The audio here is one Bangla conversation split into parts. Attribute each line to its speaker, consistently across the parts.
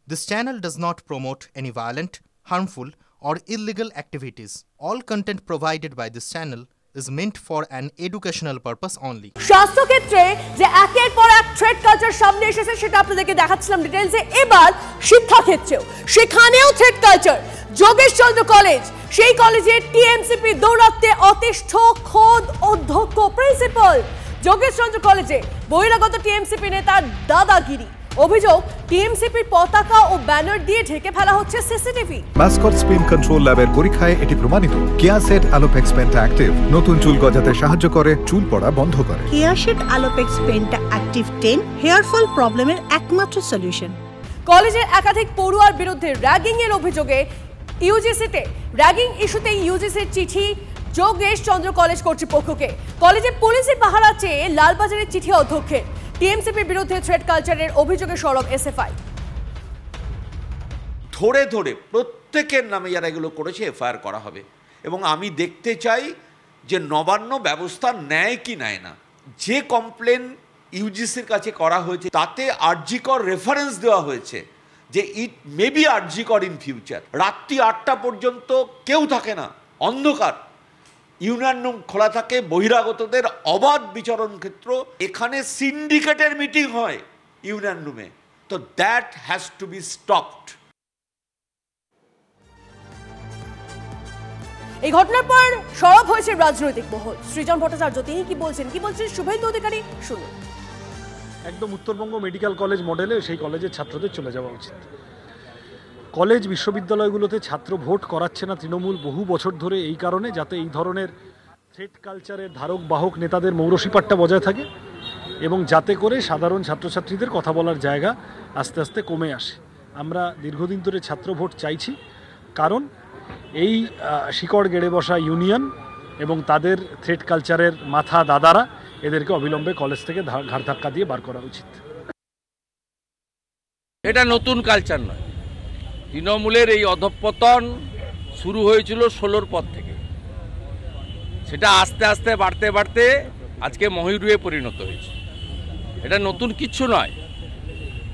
Speaker 1: This channel does not promote any violent, harmful, or illegal activities. All content provided by this channel is meant for an educational purpose only.
Speaker 2: স্বাস্থ্য ক্ষেত্রে যে একের পর এক থ্রেড কালচার সামনে এসেছে সেটা আপনাদেরকে দেখাচ্ছিলাম ডিটেইলসে। এবার শিক্ষা ক্ষেত্রেও সেখানেও থ্রেড কালচার। যোগেশচন্দ্র কলেজ, সেই কলেজে টিএমসিপি দৌরাত্মে অতিষ্ঠ খোদ অধ্যক্ষ প্রিন্সিপাল। যোগেশচন্দ্র কলেজে বহিরাগত টিএমসিপি নেতার দাদাগিরি। অভিযোগ, টিএমসিপির পতাকা ও ব্যানার দিয়ে ঢেকে ফেলা হচ্ছে সিসিটিভি।
Speaker 3: মাসকট স্পিন কন্ট্রোল ল্যাবের পরীক্ষায় এটি প্রমাণিত। কেয়াসেট আলোপেক্স পেন্টা অ্যাক্টিভ নতুন চুল গজাতে সাহায্য করে, চুল পড়া বন্ধ করে।
Speaker 4: Keya Seth Alopex penta active 10 hair fall প্রবলেমের একমাত্র সলিউশন।
Speaker 2: কলেজের একাধিক পড়ুয়ার বিরুদ্ধে র্যাগিং এর অভিযোগে ইউজিসিতে র্যাগিং ইস্যুতে ইউজিসির চিঠি যোগেশচন্দ্র কলেজ কর্তৃপক্ষকে। কলেজে পুলিশি পাহারা চেয়ে লালবাজারের চিঠি অধ্যক্ষের। টিএমসিপির বিরুদ্ধে থ্রেড কালচারের অভিযোগে সরব এসএফআই।
Speaker 5: ধরে ধরে প্রত্যেকের নামে যারা এগুলো করেছে এফআইআর করা হবে এবং আমি দেখতে চাই যে নবান্ন ব্যবস্থা নেয় কি নেয় না। যে কমপ্লেন ইউজিসির কাছে করা হয়েছে তাতে আরজিকর রেফারেন্স দেওয়া হয়েছে যে it may be RG Kar in future. রাত্রি 8টা পর্যন্ত কেউ থাকে না, অন্ধকার। ইউনিয়ন রুম খোলা থাকে, বহিরাগতদের অবাধ বিচরণ ক্ষেত্র। এখানে সিন্ডিকেটের মিটিং হয় ইউনিয়ন রুমে, তো that has to be stopped.
Speaker 2: এই ঘটনার পর সরব হয়েছে রাজনৈতিক মহল। সৃজন ভট্টাচার্য তিনি কি বলছেন শুভেন্দু অধিকারী শুনুন।
Speaker 6: একদম উত্তরবঙ্গ মেডিকেল কলেজ মডেলে সেই কলেজের ছাত্রদের চলে যাওয়া উচিত। কলেজ বিশ্ববিদ্যালয়গুলোতে ছাত্র ভোট করাচ্ছে না তৃণমূল বহু বছর ধরে এই কারণে, যাতে এই ধরনের থ্রেড কালচারের ধারক বাহক নেতাদের মৌরসিপাট্টা বজায় থাকে এবং যাতে করে সাধারণ ছাত্রছাত্রীদের কথা বলার জায়গা আস্তে আস্তে কমে আসে। আমরা দীর্ঘদিন ধরে ছাত্র ভোট চাইছি, কারণ এই শিকড় গেড়ে বসা ইউনিয়ন এবং তাদের থ্রেড কালচারের মাথা দাদারা এদেরকে অবিলম্বে কলেজ থেকে ঘাড় ধাক্কা দিয়ে বার করা উচিত।
Speaker 7: এটা নতুন কালচার নয়। তৃণমূলের এই অধঃপতন শুরু হয়েছিল 16-র পর থেকে। সেটা আস্তে আস্তে বাড়তে বাড়তে আজকে মহিরুহে পরিণত হয়েছে। এটা নতুন কিচ্ছু নয়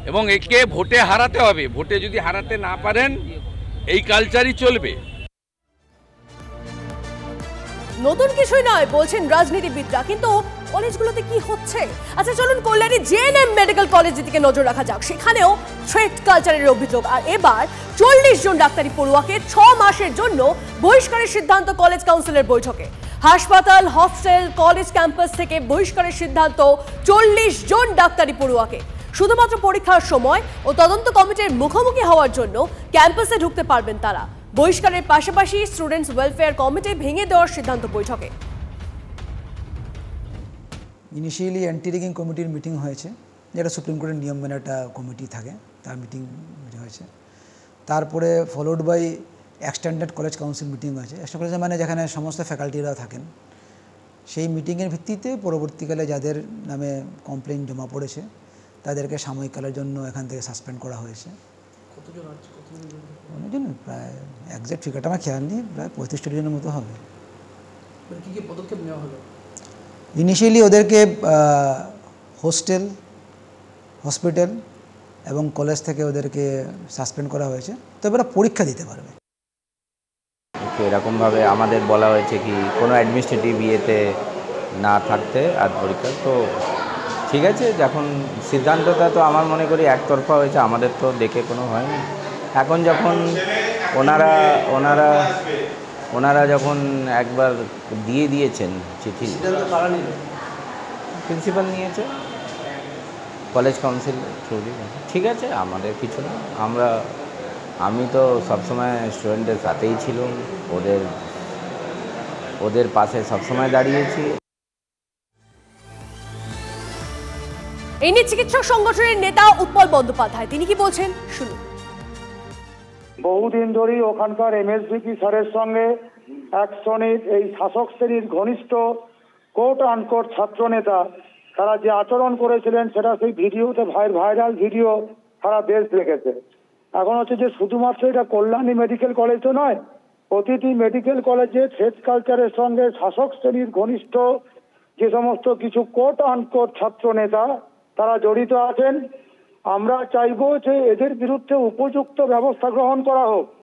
Speaker 7: এবং একে ভোটে হারাতে হবে। ভোটে যদি হারাতে না পারেন এই কালচারই চলবে।
Speaker 2: নতুন কিছুই নয় বলছেন রাজনীতিবিদরা, কিন্তু কলেজগুলোতে কি হচ্ছে? আচ্ছা চলুন কল্যাণী জেএনএম মেডিকেল কলেজের দিকে নজর রাখা যাক। সেখানেও থ্রেড কালচারের অভিযোগ। আর এবার 40 জন ডাক্তারি পড়ুয়াকে 6 মাসের জন্য বহিষ্কারের সিদ্ধান্ত কলেজ কাউন্সিলের বৈঠকে। হাসপাতাল, হস্টেল, কলেজ ক্যাম্পাস থেকে বহিষ্কারের সিদ্ধান্ত 40 জন ডাক্তারি পড়ুয়াকে। শুধুমাত্র পরীক্ষার সময় ও তদন্ত কমিটির মুখোমুখি হওয়ার জন্য ক্যাম্পাসে ঢুকতে পারবেন তারা। বহিষ্কারের পাশাপাশি স্টুডেন্টস ওয়েলফেয়ার কমিটি ভেঙে দেওয়ার সিদ্ধান্ত বৈঠকে।
Speaker 8: ইনিশিয়ালি অ্যান্টি র্যাগিং কমিটির মিটিং হয়েছে, যেটা সুপ্রিম কোর্টের নিয়ম মেনে একটা কমিটি থাকে, তার মিটিং হয়েছে। তারপরে followed by extended college council meeting হয়েছে। এক্সটেন্ডেড কলেজ মানে যেখানে সমস্ত ফ্যাকাল্টিরা থাকেন। সেই মিটিংয়ের ভিত্তিতে পরবর্তীকালে যাদের নামে কমপ্লেন জমা পড়েছে তাদেরকে সাময়িককালের জন্য এখান থেকে সাসপেন্ড করা হয়েছে। অনেকজন, প্রায় একজ্যাক্ট ফিগারটা আমার খেয়াল নেই, প্রায় 35 জনের মতো হবে।
Speaker 9: কী কী পদক্ষেপ নেওয়া হলো?
Speaker 8: ইনিশিয়ালি ওদেরকে হোস্টেল, হসপিটাল এবং কলেজ থেকে ওদেরকে সাসপেন্ড করা হয়েছে। তবে ওরা পরীক্ষা দিতে পারবে।
Speaker 10: এরকমভাবে আমাদের বলা হয়েছে কি কোনো অ্যাডমিনিস্ট্রেটিভ ইয়েতে না থাকতে আর পরীক্ষা। তো ঠিক আছে, যখন সিদ্ধান্তটা তো আমার মনে করি একতরফা হয়েছে, আমাদের তো দেখে কোনো হয়নি। এখন যখন ওনারা যখন একবার দিয়ে দিয়েছেন চিঠি, প্রিন্সিপাল নিয়েছে, কলেজ কাউন্সিল থ্রুলি, ঠিক আছে, আমাদের কিছু না। আমি তো সবসময় স্টুডেন্টদের সাথেই ছিলাম, ওদের পাশে সবসময় দাঁড়িয়েছি।
Speaker 2: এই নিয়ে চিকিৎসক সংগঠনের নেতা উৎপল বন্দ্যোপাধ্যায় তিনি কি বলছেন শুনুন।
Speaker 11: বহুদিন ধরেই ওখানকার এমএসভিপি স্যারের সঙ্গে এক শ্রেণীর এই শাসক শ্রেণীর ঘনিষ্ঠ কোট আনকোট ছাত্র নেতা তারা যে আচরণ করেছিলেন সেটা সেই ভিডিওতে ভাইরাল ভিডিও সারা দেশ দেখেছে। এখন হচ্ছে যে শুধুমাত্র এটা কল্যাণী মেডিকেল কলেজ তো নয়, প্রতিটি মেডিকেল কলেজে থ্রেড কালচারের সঙ্গে শাসক শ্রেণীর ঘনিষ্ঠ যে সমস্ত কিছু কোট আনকোট ছাত্র নেতা তারা জড়িত আছেন, আমরা চাইবো যে এদের বিরুদ্ধে উপযুক্ত ব্যবস্থা গ্রহণ করা হোক।